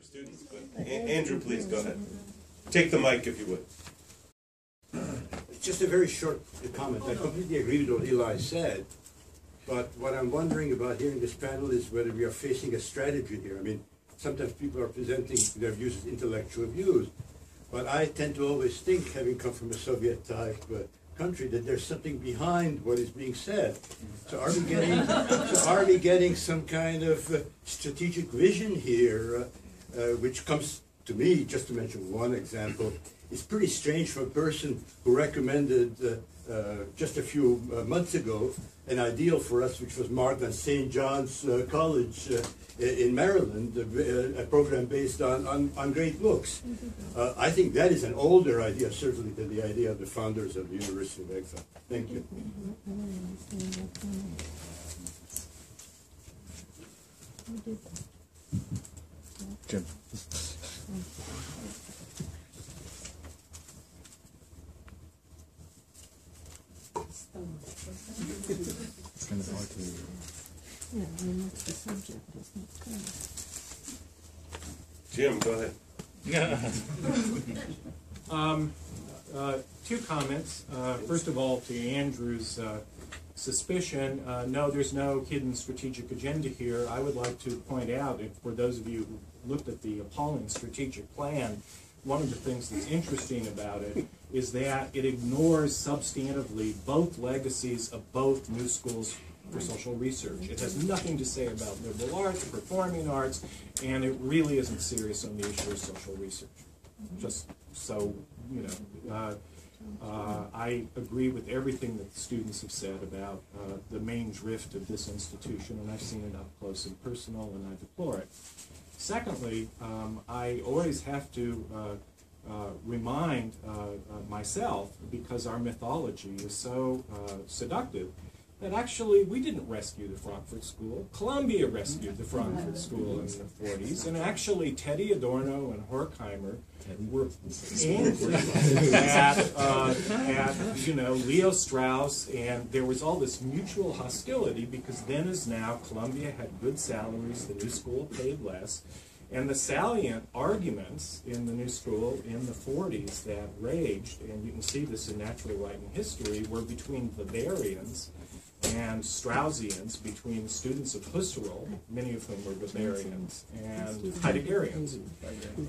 students, but Andrew, please go ahead. Take the mic if you would. Just a very short comment. I completely agree with what Eli said, but what I'm wondering about here in this panel is whether we are facing a strategy here. I mean, sometimes people are presenting their views as intellectual views, but I tend to always think, having come from a Soviet-type country, that there's something behind what is being said. So are we getting some kind of strategic vision here, which comes to me, just to mention one example, it's pretty strange for a person who recommended just a few months ago an ideal for us, which was marked on St. John's College in Maryland, a program based on great books. I think that is an older idea, certainly, than the idea of the founders of the University of Exile. Thank you. Jim. It's kind of hard to... Yeah, I mean, that's the subject, isn't it? Jim, go ahead. Two comments. First of all, to Andrew's suspicion, no, there's no hidden strategic agenda here. I would like to point out, for those of you who looked at the appalling strategic plan, one of the things that's interesting about it is that it ignores substantively both legacies of both new schools for social research. It has nothing to say about liberal arts, performing arts, and it really isn't serious on the issue of social research. Just so, you know, I agree with everything that the students have said about the main drift of this institution, and I've seen it up close and personal, and I deplore it. Secondly, I always have to remind myself, because our mythology is so seductive, that actually we didn't rescue the Frankfurt School. Columbia rescued the Frankfurt School in the 40s, and actually Teddy Adorno and Horkheimer were angry at you know, Leo Strauss, and there was all this mutual hostility because then as now Columbia had good salaries, the new school paid less, and the salient arguments in the new school in the 40s that raged, and you can see this in natural right and history, were between Bavarians and Straussians, between students of Husserl, many of whom were Bavarians, and Heideggerians.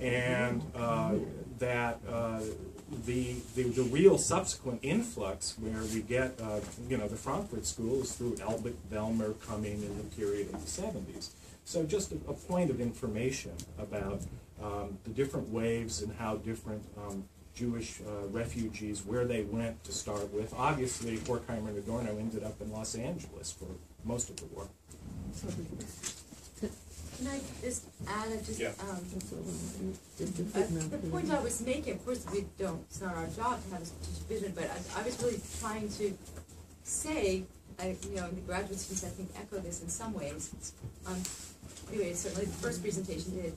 And that the real subsequent influx where we get, you know, the Frankfurt School is through Elbich Bellmer coming in the period of the 70s. So just a point of information about the different waves and how different Jewish refugees, where they went to start with. Obviously, Horkheimer and Adorno ended up in Los Angeles for most of the war. Can I just add, Yeah. The point I was making, of course, it's not our job to have a strategic vision, but I was really trying to say, you know, the graduate students, I think, echo this in some ways. Anyway, certainly the first presentation did.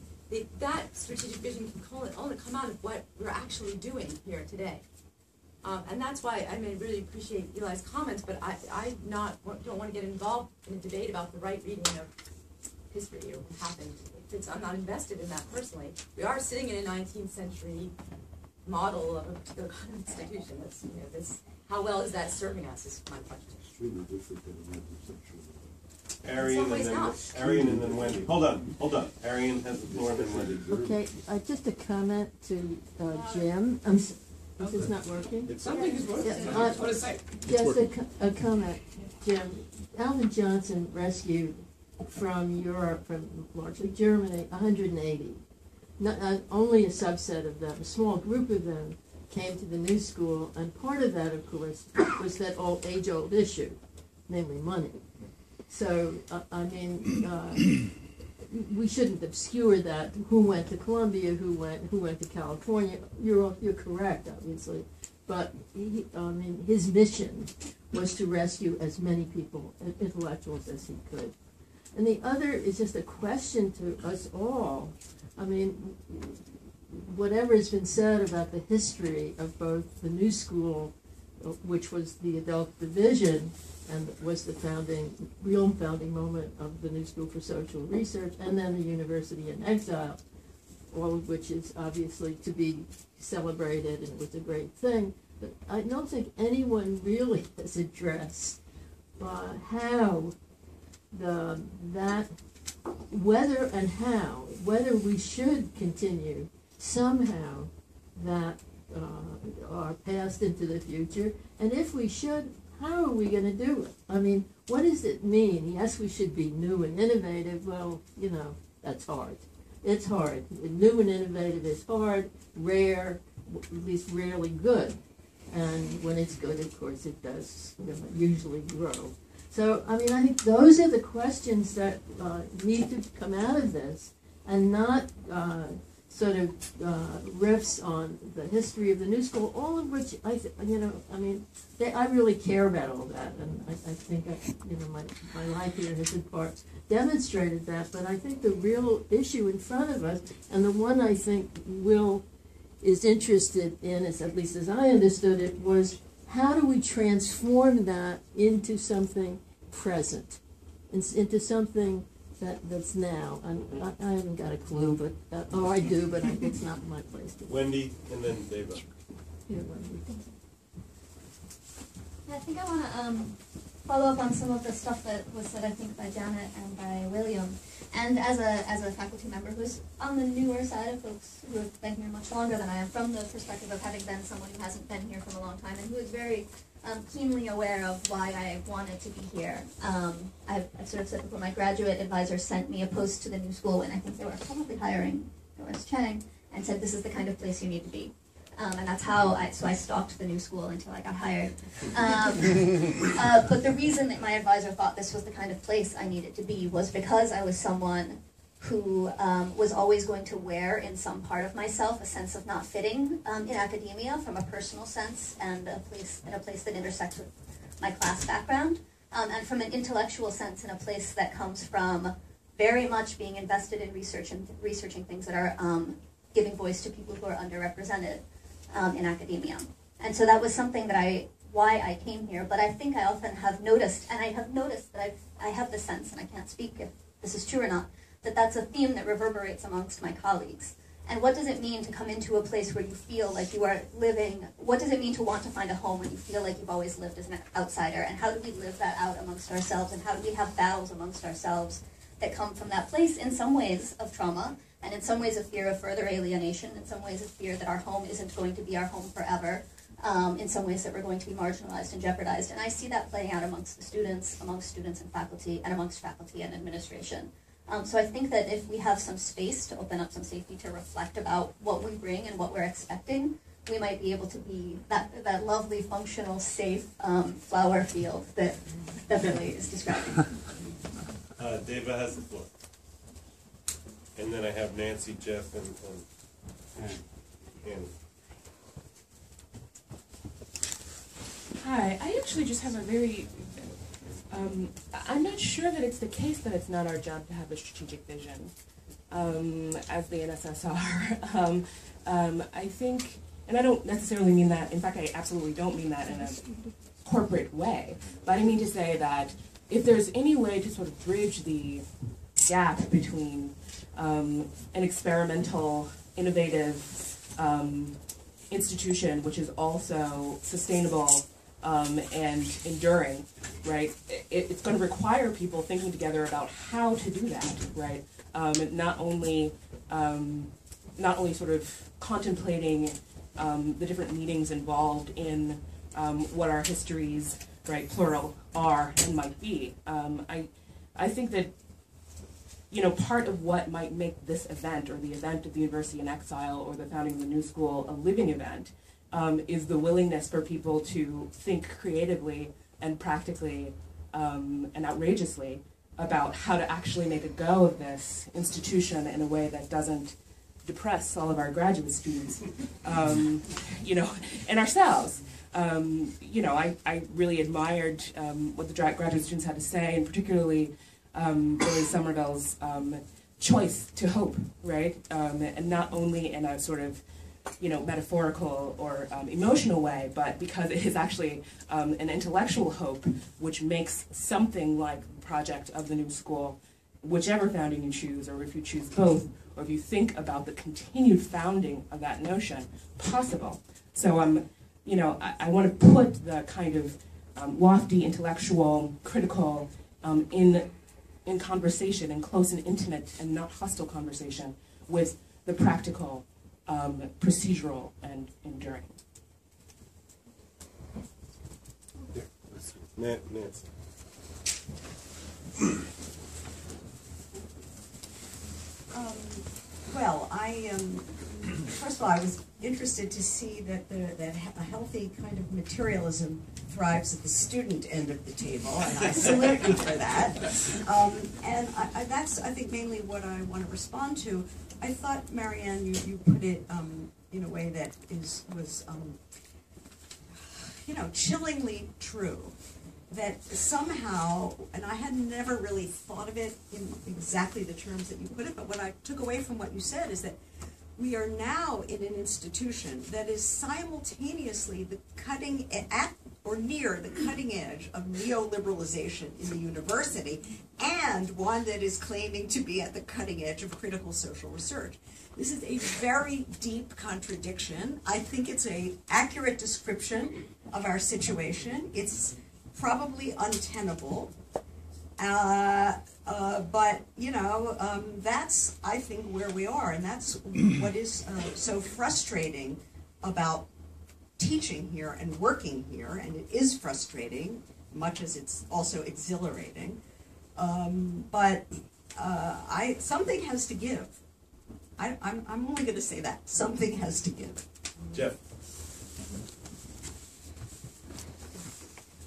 That strategic vision can only come out of what we're actually doing here today. And that's why I really appreciate Eli's comments, but I don't want to get involved in a debate about the right reading of history or what happened. I'm not invested in that personally. We are sitting in a 19th century model of a particular kind of institution. That's, you know, how well is that serving us is my question. Extremely different than the 19th century. Arian and then Wendy. Hold on. Arian has the floor and then Wendy. Okay, just a comment to Jim. Is this not working? It's something is working. Yeah, I just want to say. Just a comment, Jim. Alvin Johnson rescued from Europe, from largely Germany, 180. Not only a subset of them, a small group of them came to the new school, and part of that, of course, was that age-old issue, namely money. So, I mean, we shouldn't obscure that. Who went to Columbia? Who went to California? You're correct, obviously, but I mean, his mission was to rescue as many people, intellectuals, as he could. And the other is just a question to us all. I mean, whatever has been said about the history of both the New School, which was the adult division, and was the real founding moment of the New School for Social Research, and then the University in Exile, all of which is obviously to be celebrated and was a great thing. But I don't think anyone really has addressed how whether we should continue somehow that our past into the future, and if we should, how are we going to do it? I mean, what does it mean? Yes, we should be new and innovative. Well, you know, that's hard. It's hard. New and innovative is hard, rare, at least rarely good. And when it's good, of course, it does usually grow. So, I mean, I think those are the questions that need to come out of this, and not riffs on the history of the New School, all of which I really care about all that, and I think my life here has in part demonstrated that. But I think the real issue in front of us, and the one I think Will is interested in, at least as I understood it, was how do we transform that into something present, into something that's now. And I haven't got a clue, but I do, but it's not my place to. Wendy, and then David. Here, Wendy. I think I want to follow up on some of the stuff that was said, I think, by Janet and by William. And as a faculty member who's on the newer side of folks who have been here much longer than I am, from the perspective of having been someone who hasn't been here for a long time and who is very keenly aware of why I wanted to be here. I've sort of said before, my graduate advisor sent me a post to the New School when I think they were probably hiring Doris Chang, and said, this is the kind of place you need to be. And that's how I stalked the New School until I got hired. But the reason that my advisor thought this was the kind of place I needed to be was because I was someone who was always going to wear in some part of myself a sense of not fitting in academia, from a personal sense and in a place that intersects with my class background, and from an intellectual sense in a place that comes from very much being invested in research and researching things that are giving voice to people who are underrepresented in academia. And so that was something that why I came here. But I think I often have noticed, and I have noticed that I have the sense, and I can't speak if this is true or not, that that's a theme that reverberates amongst my colleagues. And what does it mean to come into a place where you feel like you are living? What does it mean to want to find a home when you feel like you've always lived as an outsider? And how do we live that out amongst ourselves? And how do we have battles amongst ourselves that come from that place, in some ways of trauma, and in some ways of fear of further alienation, in some ways of fear that our home isn't going to be our home forever, in some ways that we're going to be marginalized and jeopardized. And I see that playing out amongst students and faculty, and amongst faculty and administration. So I think that if we have some space to open up some safety to reflect about what we bring and what we're expecting, we might be able to be that lovely, functional, safe flower field that Billy is describing. David has the floor. And then I have Nancy, Jeff, and Annie. Hi, I actually just have a very, I'm not sure that it's the case that it's not our job to have a strategic vision as the NSSR. I think, and I don't necessarily mean that, in fact I absolutely don't mean that in a corporate way, but I mean to say that if there's any way to sort of bridge the gap between an experimental, innovative institution, which is also sustainable and enduring, right? It's going to require people thinking together about how to do that, right? Not only sort of contemplating the different meanings involved in what our histories, right, plural, are and might be. I think that, you know, part of what might make this event, or the event of the University in Exile, or the founding of the New School, a living event, is the willingness for people to think creatively and practically and outrageously about how to actually make a go of this institution in a way that doesn't depress all of our graduate students, you know, and ourselves. You know, I really admired what the graduate students had to say, and particularly Billy Somerville's choice to hope, right? And not only in a sort of, you know, metaphorical or emotional way, but because it is actually an intellectual hope, which makes something like the project of the New School, whichever founding you choose, or if you choose both, or if you think about the continued founding of that notion, possible. So I want to put the kind of lofty, intellectual, critical in conversation, in close and intimate and not hostile conversation with the practical, procedural, and enduring. Nancy. Well, first of all, I was interested to see that a healthy kind of materialism thrives at the student end of the table, and I salute you for that. And that's, I think, mainly what I want to respond to. I thought, Marianne, you put it in a way that was chillingly true. That somehow, and I had never really thought of it in exactly the terms that you put it, but what I took away from what you said is that we are now in an institution that is simultaneously the cutting at or near the cutting edge of neoliberalization in the university, and one that is claiming to be at the cutting edge of critical social research. This is a very deep contradiction. I think it's an accurate description of our situation. It's probably untenable, but that's, I think, where we are, and that's what is so frustrating about teaching here and working here, and it is frustrating, much as it's also exhilarating, but something has to give. I'm only going to say that. Something has to give. Jeff.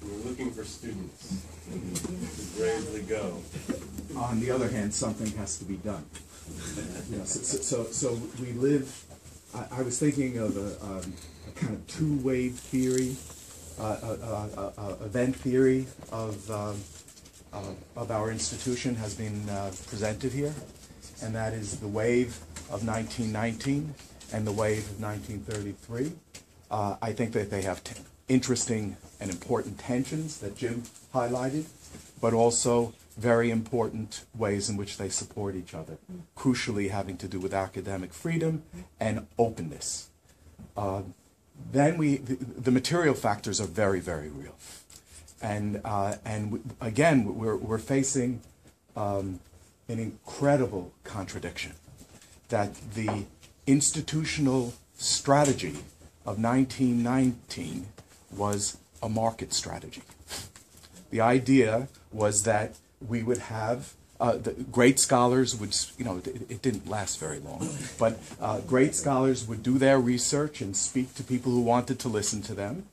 We're looking for students to bravely go. On the other hand, something has to be done. So we live. I was thinking of a kind of two-wave theory, event theory of our institution has been presented here, and that is the wave of 1919 and the wave of 1933. I think that they have interesting and important tensions that Jim highlighted, but also very important ways in which they support each other, crucially having to do with academic freedom and openness. Then the material factors are very, very real. And again, we're facing an incredible contradiction, that the institutional strategy of 1919 was a market strategy. The idea was that we would have the great scholars would, it didn't last very long, but great scholars would do their research and speak to people who wanted to listen to them,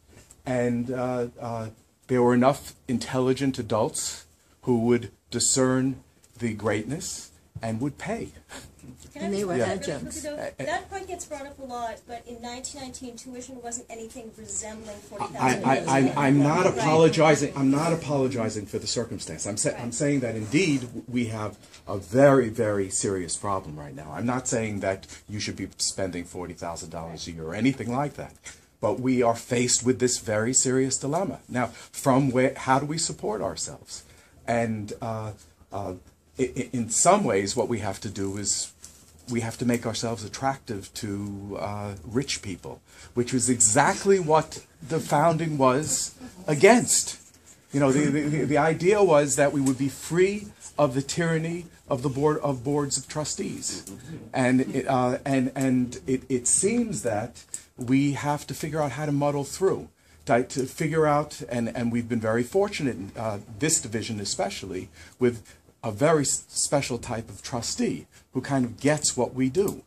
and there were enough intelligent adults who would discern the greatness and would pay. And they were adjuncts. That point gets brought up a lot, but in 1919, tuition wasn't anything resembling $40,000. I'm not apologizing. I'm not apologizing for the circumstance. I'm saying that indeed we have a very, very serious problem right now. I'm not saying that you should be spending $40,000 a year or anything like that, but we are faced with this very serious dilemma. Now, from where? How do we support ourselves? And in some ways, what we have to do is we have to make ourselves attractive to rich people, which was exactly what the founding was against. The idea was that we would be free of the tyranny of the boards of trustees, and it seems that we have to figure out how to muddle through. To figure out, and we've been very fortunate in this division especially, with a very special type of trustee who kind of gets what we do.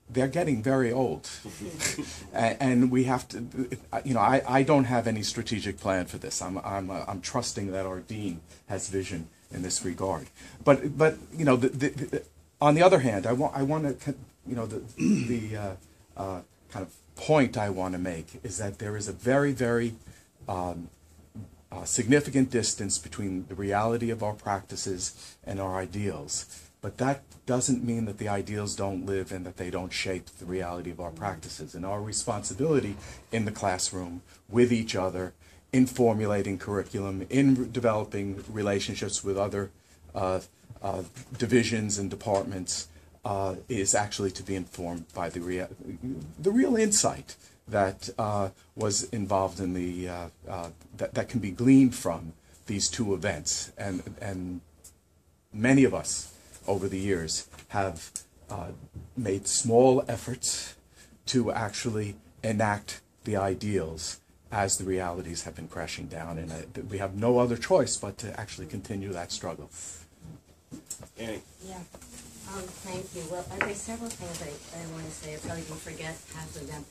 They're getting very old, and we have to. I don't have any strategic plan for this. I'm trusting that our dean has vision in this regard. But on the other hand, I want to the kind of point I want to make is that there is a very, very significant distance between the reality of our practices and our ideals. But that doesn't mean that the ideals don't live and that they don't shape the reality of our practices. And our responsibility in the classroom, with each other, in formulating curriculum, in developing relationships with other divisions and departments, is actually to be informed by the real insight that was involved in that can be gleaned from these two events, and many of us over the years have made small efforts to actually enact the ideals as the realities have been crashing down, and we have no other choice but to actually continue that struggle. Annie. Yeah. Thank you. Well, there's several things I want to say. I probably can forget half of them.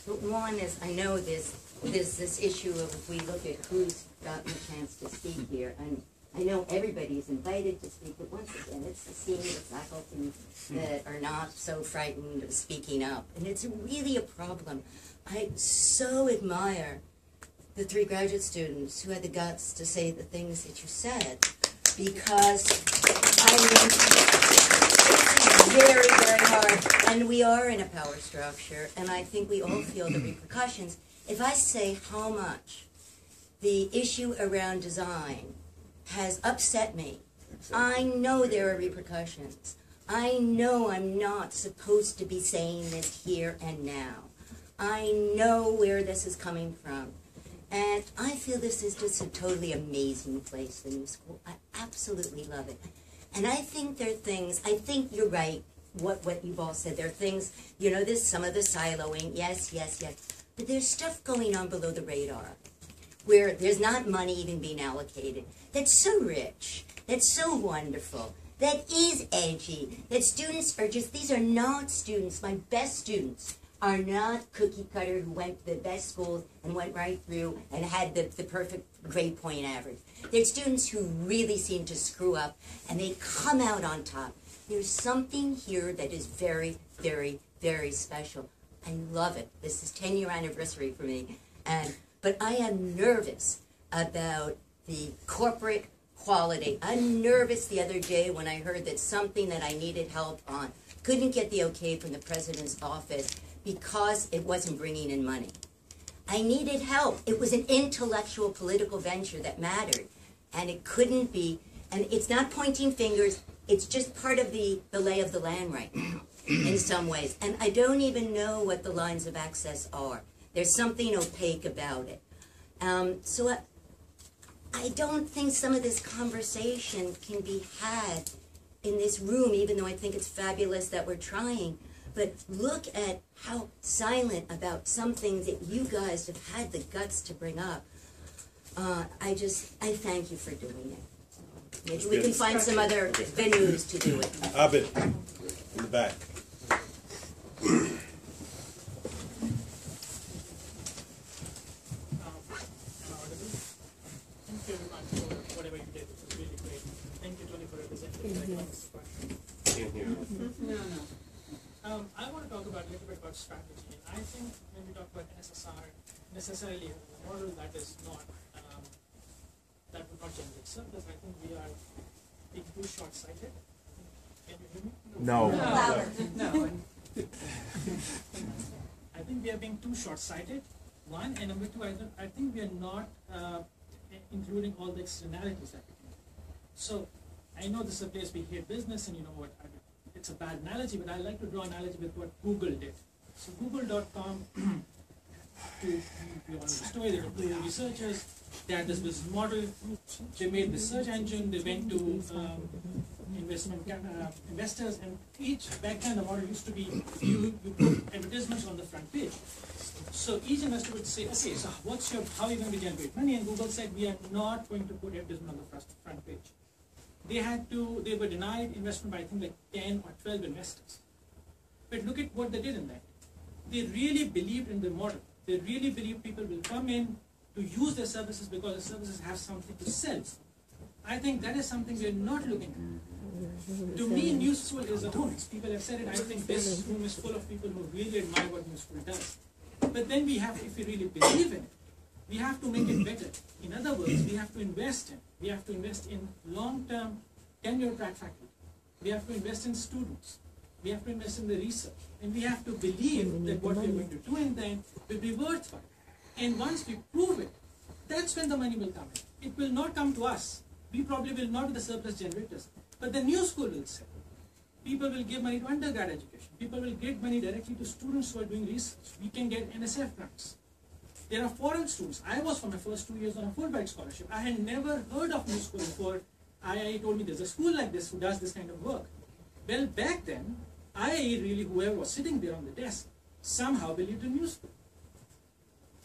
But one is, I know there's this issue of if we look at who's gotten a chance to speak here, and I know everybody's invited to speak, but once again, it's the senior faculty that are not so frightened of speaking up. And it's really a problem. I so admire the 3 graduate students who had the guts to say the things that you said, because, I mean, it's very, very hard. And we are in a power structure, and I think we all feel the repercussions. If I say how much the issue around design has upset me, I know there are repercussions. I know I'm not supposed to be saying this here and now. I know where this is coming from. And I feel this is just a totally amazing place, the new school. I absolutely love it. And I think there are things, I think you're right, what you've all said. There are things, you know, there's some of the siloing, yes. But there's stuff going on below the radar, where there's not money even being allocated. That's so rich, that's so wonderful, that is edgy, that students are just, these are not students, my best students are not cookie cutter who went to the best schools and went right through and had the perfect grade point average. They're students who really seem to screw up and they come out on top. There's something here that is very, very, very special. I love it. This is 10-year anniversary for me. But I am nervous about the corporate quality. I'm nervous the other day when I heard that something that I needed help on couldn't get the okay from the president's office because it wasn't bringing in money. I needed help. It was an intellectual political venture that mattered, and it couldn't be, and it's not pointing fingers, it's just part of the lay of the land right now in some ways. And I don't even know what the lines of access are. There's something opaque about it. So I don't think some of this conversation can be had in this room, even though I think it's fabulous that we're trying. But look at how silent about some things that you guys have had the guts to bring up. I thank you for doing it. Maybe we can find some other venues to do it. Abid, in the back. Thank you very much for whatever you did. It was really great. Thank you, Tony, for representing the economics question. Can't hear you. I want to talk about a little bit about strategy. I think when we talk about NSSR, necessarily a model that is not, that would not generate surplus, I think we are being too short-sighted. Can you hear me? No. No. I think we are being too short-sighted, one, and number two, I think we are not including all the externalities that we can do. So, I know this is a place we hear business, and you know what, it's a bad analogy, but I like to draw an analogy with what Google did. So Google.com, to be on the story, they were Google researchers, they had this business model, they made the search engine, they went to investors, and back then the model used to be, you put advertisements on the front page. So each investor would say, okay, so how are you going to generate money? And Google said, we are not going to put advertisement on the front page. They were denied investment by I think like 10 or 12 investors. But look at what they did in that. They really believed in the model. They really believed people will come in to use their services because the services have something to sell. I think that is something we are not looking at. To me, New School is a home. People have said it. I think this room is full of people who really admire what New School does. But then we have, if we really believe in it, we have to make it better. In other words, we have to invest in long-term tenure-track faculty. We have to invest in students. We have to invest in the research. And we have to believe that what we're going to do in then will be worthwhile. And once we prove it, that's when the money will come in. It will not come to us. We probably will not be the surplus generators. But the New School will say. People will give money to undergrad education. People will get money directly to students who are doing research. We can get NSF grants. There are foreign students. I was for my first 2 years on a Fulbright scholarship. I had never heard of New School before IIE told me there's a school like this who does this kind of work. Well, back then, IIE really, whoever was sitting there on the desk, somehow believed in New School.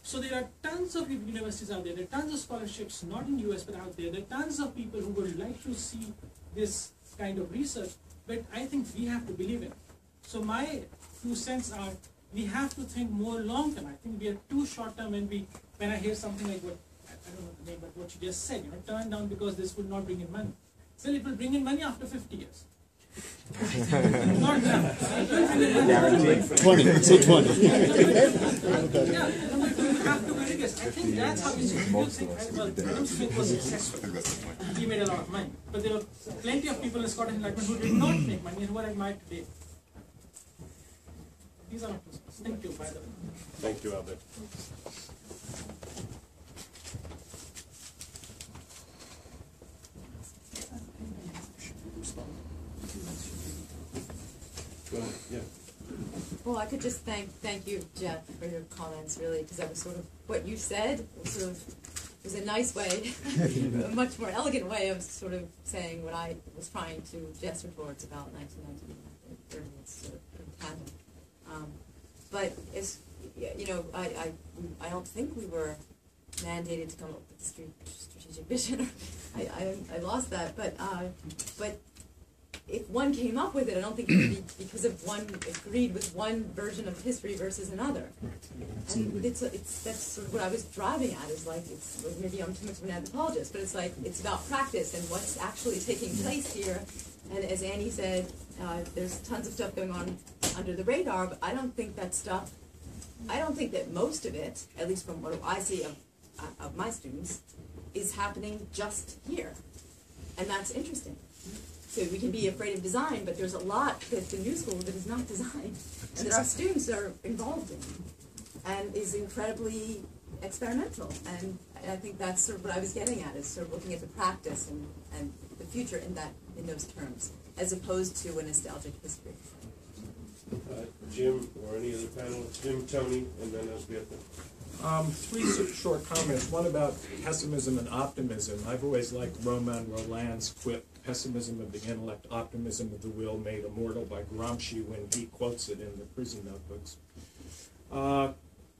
So there are tons of universities out there. There are tons of scholarships, not in US, but out there. There are tons of people who would like to see this kind of research. But I think we have to believe in it. So my 2 cents are, we have to think more long term. I think we are too short term when I hear something like what, I don't know the name, but what you just said, turn down because this will not bring in money. Well, it will bring in money after 50 years. Not now. It will bring in money. 20, say 20. Yeah, we have to be rigorous. I think that's how you think. Well, Adam Smith was successful. He made a lot of money. But there were plenty of people in Scottish Enlightenment who did not make money and who are admired today. These are my 2 cents. Thank you, by the way. Thank you, Albert. Go ahead. Yeah. Well, I could just thank you, Jeff, for your comments, really, because that was sort of what you said. Was a nice way, a much more elegant way of sort of saying what I was trying to gesture towards about 1919 during its sort of patent. But it's, I don't think we were mandated to come up with a strategic vision. I lost that, but if one came up with it, I don't think it would be because of one agreed with one version of history versus another. And that's sort of what I was driving at. Is like maybe I'm too much of an anthropologist, but it's about practice and what's actually taking place here. And as Annie said, there's tons of stuff going on under the radar, but I don't think that stuff. I don't think that most of it, at least from what I see of my students, is happening just here, and that's interesting. So we can be afraid of design, but there's a lot that's in New School that is not design, and that our students are involved in, and is incredibly experimental. And I think that's sort of what I was getting at, is sort of looking at the practice and the future in those terms, as opposed to a nostalgic history. Jim or any other panelists? Jim, Tony, and then Elzbieta. 3 short comments. One about pessimism and optimism. I've always liked Roman Roland's quip, "Pessimism of the intellect, optimism of the will, made immortal," by Gramsci when he quotes it in the prison notebooks.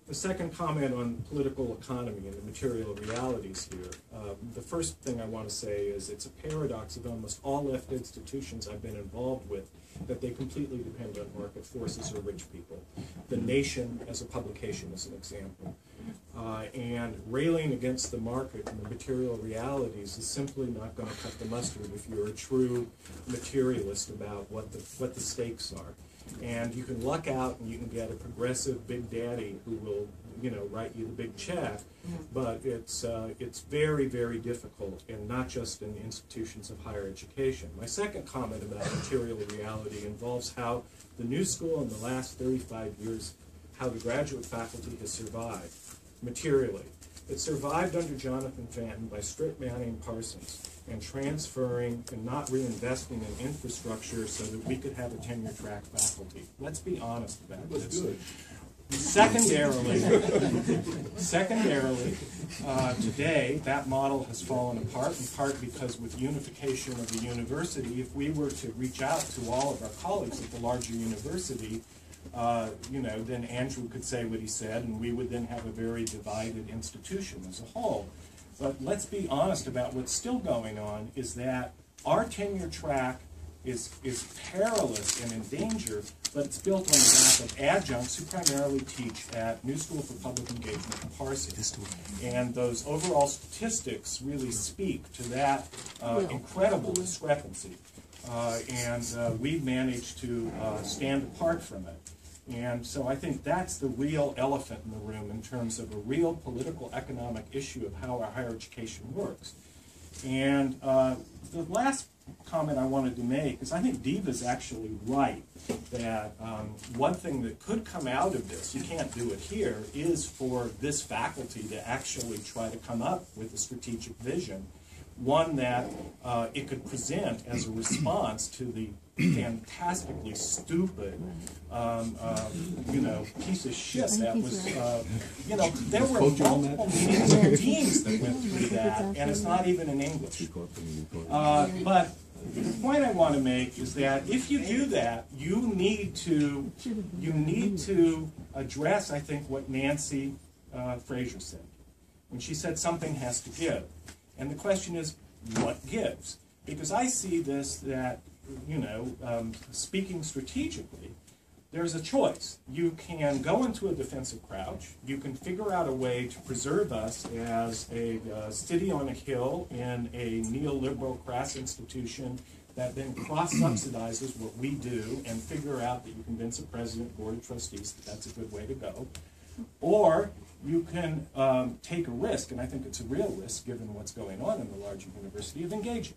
The second comment on political economy and the material realities here. The first thing I want to say is it's a paradox of almost all left institutions I've been involved with that they completely depend on market forces or rich people. The Nation as a publication is an example. And railing against the market and the material realities is simply not going to cut the mustard if you're a true materialist about what the stakes are. And you can luck out and you can get a progressive big daddy who will, write you the big check, but it's very, very difficult, and not just in the institutions of higher education. My second comment about material reality involves how the New School in the last 35 years, how the graduate faculty has survived materially. It survived under Jonathan Fanton by strip manning Parsons and transferring and not reinvesting in infrastructure so that we could have a tenure track faculty. Let's be honest about this. Good. Secondarily, today that model has fallen apart, in part because with unification of the university, if we were to reach out to all of our colleagues at the larger university, then Andrew could say what he said, and we would then have a very divided institution as a whole. But let's be honest about what's still going on, is that our tenure track is perilous and in danger, but it's built on the back of adjuncts who primarily teach at New School for Public Engagement and Parsons. And those overall statistics really speak to that incredible discrepancy. And we've managed to stand apart from it. And so I think that's the real elephant in the room in terms of a real political economic issue of how our higher education works. And the last comment I wanted to make is I think Diva's actually right that one thing that could come out of this, you can't do it here, is for this faculty to actually try to come up with a strategic vision one that it could present as a response to the fantastically stupid, piece of shit that was, there were multiple meetings of teams that went through that, and it's not even in English. But the point I want to make is that if you do that, you need to address, I think, what Nancy Fraser said when she said something has to give. And the question is, what gives? Because I see this that, speaking strategically, there's a choice. You can go into a defensive crouch. You can figure out a way to preserve us as a city on a hill in a neoliberal crass institution that then cross-subsidizes what we do and figure out that you convince a president, board of trustees that that's a good way to go. Or you can take a risk, and I think it's a real risk given what's going on in the larger university, of engaging.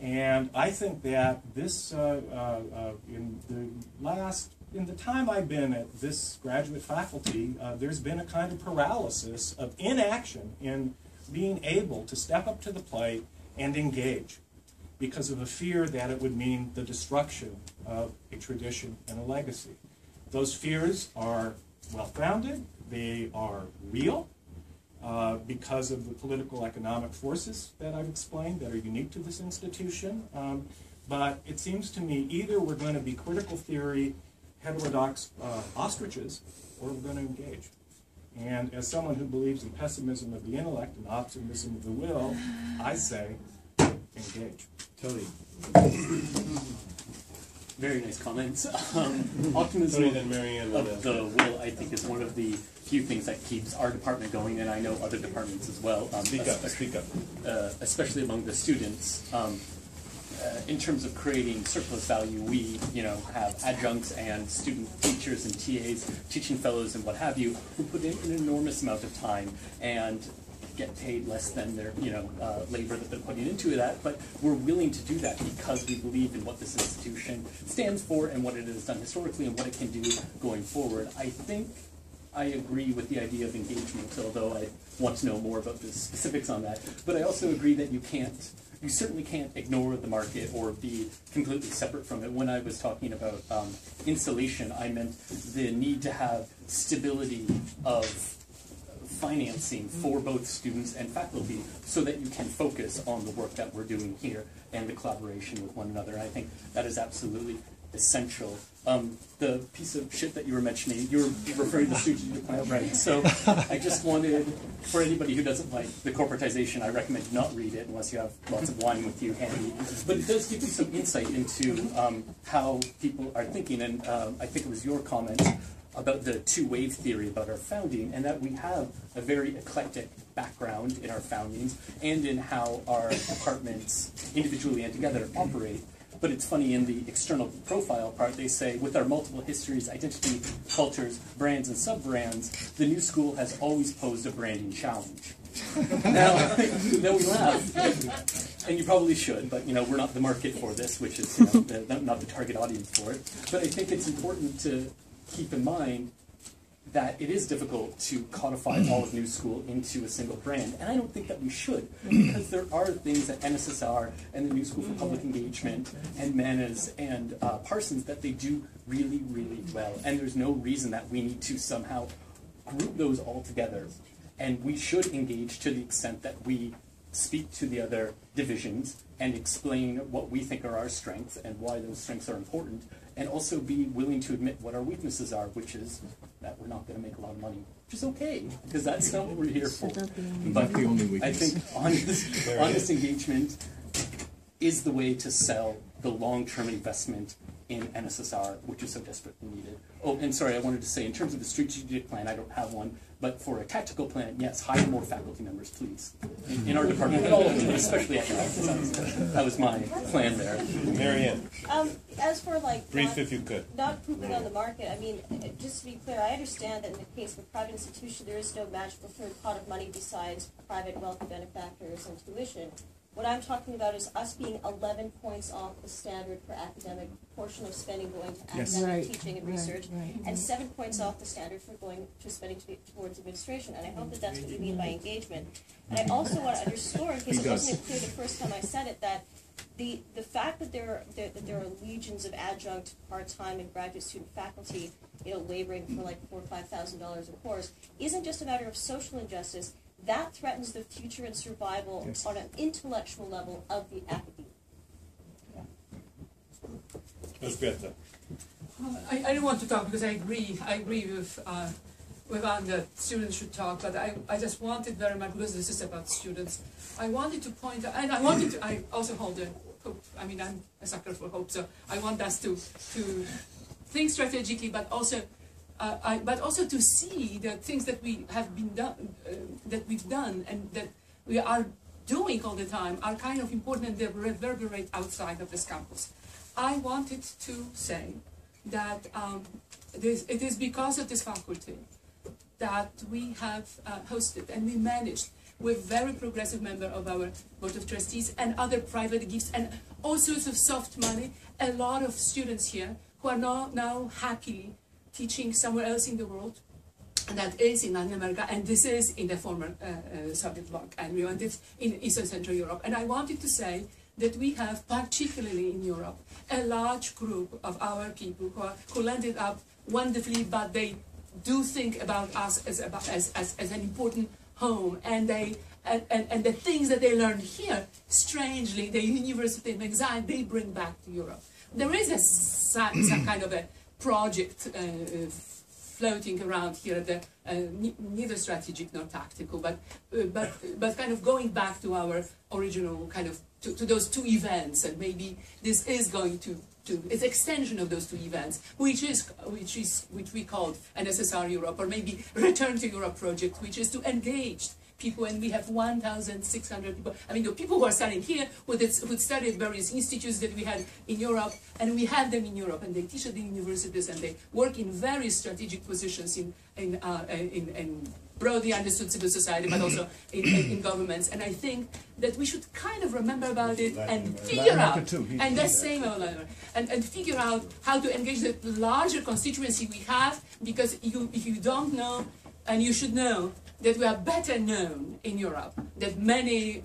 And I think that this, in the time I've been at this graduate faculty, there's been a kind of paralysis of inaction in being able to step up to the plate and engage because of a fear that it would mean the destruction of a tradition and a legacy. Those fears are well-founded, they are real, because of the political economic forces that I've explained that are unique to this institution. But it seems to me either we're going to be critical theory, heterodox ostriches, or we're going to engage. And as someone who believes in pessimism of the intellect and optimism of the will, I say, engage. Tony. Very nice comments. Optimism Tony, then Marianne, of the will, I think, is one of the few things that keeps our department going, and I know other departments as well. Speak up. Especially among the students. In terms of creating surplus value, we, have adjuncts and student teachers and TAs, teaching fellows and what have you, who put in an enormous amount of time and get paid less than their, labor that they're putting into that, but we're willing to do that because we believe in what this institution stands for and what it has done historically and what it can do going forward. I think I agree with the idea of engagement, although I want to know more about the specifics on that, but I also agree that you certainly can't ignore the market or be completely separate from it. When I was talking about installation, I meant the need to have stability of financing for both students and faculty so that you can focus on the work that we're doing here and the collaboration with one another. And I think that is absolutely essential. The piece of shit that you were mentioning, you were referring to the strategic plan, right? So I just wanted, for anybody who doesn't like the corporatization, I recommend you not read it unless you have lots of wine with you handy. But it does give you some insight into how people are thinking, and I think it was your comment about the two-wave theory about our founding, and that we have a very eclectic background in our foundings and in how our departments, individually and together, operate. But it's funny, in the external profile part, they say, with our multiple histories, identity, cultures, brands, and sub-brands, the new school has always posed a branding challenge. Now we laugh, and you probably should, but we're not the market for this, which is not the target audience for it. But I think it's important to keep in mind that it is difficult to codify all of New School into a single brand, and I don't think that we should, because there are things at NSSR and the New School for Public Engagement and Manas and Parsons that they do really, really well, and there's no reason that we need to somehow group those all together, and we should engage to the extent that we speak to the other divisions and explain what we think are our strengths and why those strengths are important, and also be willing to admit what our weaknesses are, which is that we're not going to make a lot of money, which is okay, because that's not what we're here for. But I think honest engagement is the way to sell the long-term investment in NSSR, which is so desperately needed. Oh, and sorry, I wanted to say, in terms of the strategic plan, I don't have one, but for a tactical plan, yes, hire more faculty members, please, in our department, but all of them, especially economics. That was my plan there. Marianne. As for brief if you could. Not pooping on the market, I mean, just to be clear, I understand that in the case of a private institution, there is no magical third pot of money besides private wealthy benefactors and tuition. What I'm talking about is us being 11 points off the standard for academic portion of spending going to Yes. academic Right, teaching and right, research, right. and 7 points off the standard for going to spending towards administration. And I hope that that's what you mean by engagement. And I also want to underscore, in case it wasn't clear the first time I said it, that the fact that there are legions of adjunct, part-time, and graduate student faculty, laboring for like $4,000 or $5,000 a course, isn't just a matter of social injustice. That threatens the future and survival on an intellectual level of the academy. Elżbieta. I don't want to talk because I agree with Anne that students should talk, but I just wanted very much, because this is about students, I wanted to point out, and I also hold a hope. I mean, I'm a sucker for hope, so I want us to think strategically, but also to see the things that we have been done, that we've done, and that we are doing all the time are kind of important, and they reverberate outside of this campus. I wanted to say that it is because of this faculty that we have hosted and we managed with very progressive member of our Board of Trustees and other private gifts and all sorts of soft money, a lot of students here who are now happily teaching somewhere else in the world, and that is in Latin America, and this is in the former Soviet bloc, and we want it in Eastern Central Europe. And I wanted to say that we have, particularly in Europe, a large group of our people who landed up wonderfully, but they do think about us as an important home, and the things that they learned here, strangely, the University of Exile, they bring back to Europe. There is some kind of a project floating around here, neither strategic nor tactical, but kind of going back to our original kind of to those two events, and maybe this is going to it's extension of those two events, which we called NSSR Europe, or maybe Return to Europe project, which is to engage people, and we have 1,600 people. I mean, the people who are studying here, who studied various institutes that we had in Europe, and we have them in Europe, and they teach at the universities, and they work in very strategic positions in broadly understood civil society, but also in governments. And I think that we should kind of remember about it and figure out, and the same, and figure out how to engage the larger constituency we have, because if you don't know, and you should know, that we are better known in Europe than many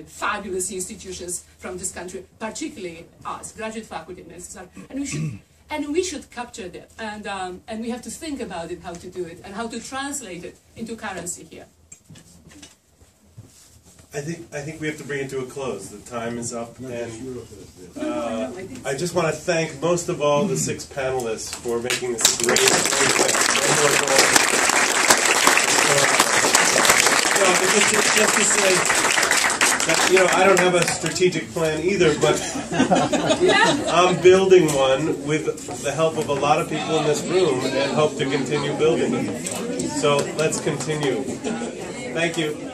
fabulous institutions from this country, particularly us, graduate faculty and NSSR, and we should capture that, and we have to think about it, how to do it, and how to translate it into currency here. I think we have to bring it to a close. The time is up, and I just want to thank most of all the 6 panelists for making this a great event. Just to say that, I don't have a strategic plan either, but I'm building one with the help of a lot of people in this room, and hope to continue building it. So let's continue. Thank you.